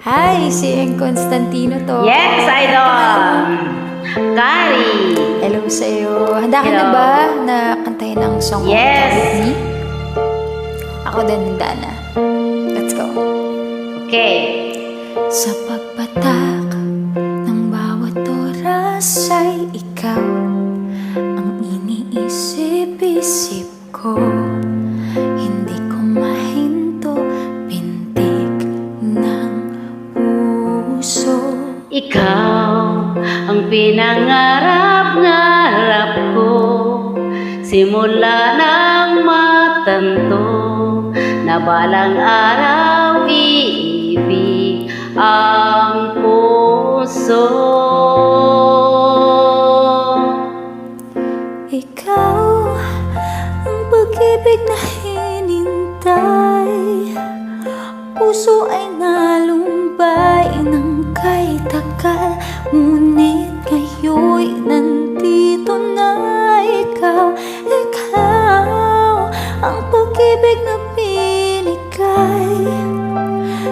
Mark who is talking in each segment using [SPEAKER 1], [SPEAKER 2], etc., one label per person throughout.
[SPEAKER 1] Hi, si Constantino to.
[SPEAKER 2] Yes, idol! Kari!
[SPEAKER 1] Hello sa'yo. Handa ka na
[SPEAKER 2] Hello.
[SPEAKER 1] ba na kantayin ng song
[SPEAKER 2] Yes.
[SPEAKER 1] with me? Ako din handa na. Let's go.
[SPEAKER 2] Okay.
[SPEAKER 1] Sa pagpatak ng bawat oras ay ikaw ang iniisip-isip ko. Hindi ko mahinto pintig ng puso.
[SPEAKER 2] Ikaw ang pinangarap-ngarap ko, simula nang matanto na balang araw iibig ang puso.
[SPEAKER 1] Ikaw ang pag-ibig na hinintay, puso ay nalumbay ng kay tagal, ngunit ngayoy nandito na ikaw. Ikaw ang pag-ibig na binigay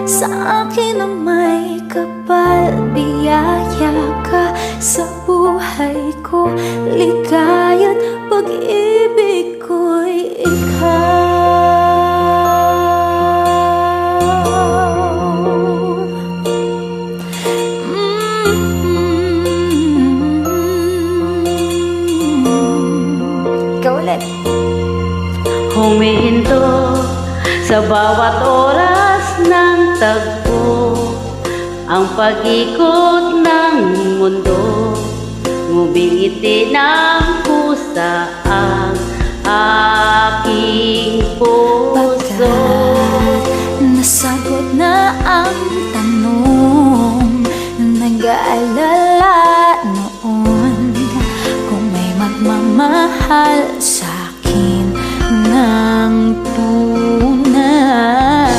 [SPEAKER 1] sa akin na may kapal. Biyaya ka sa buhay ko, ligaya't pag-ibig ko'y ikaw. Ikaw ulit.
[SPEAKER 2] Humihinto sa bawat oras ng tagpo, ang pag-ikot ng mundo, ngumingiti ng pusa ang aking puso.
[SPEAKER 1] Nasagot na ang tanong, nag-aalala noon kung may magmamahal sa'kin ng tunay.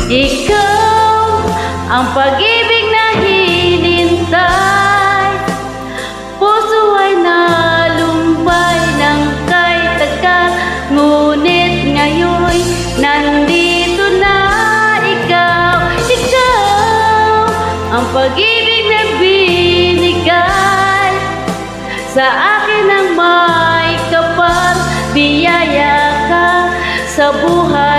[SPEAKER 2] Ikaw ang pag-ibig na hinintay, puso ay nalumbay ng kay tagal, ngunit ngayon nandito na ikaw. Ikaw ang pag-ibig na binigay sa akin ng may kapal. Biyaya ka sa buhay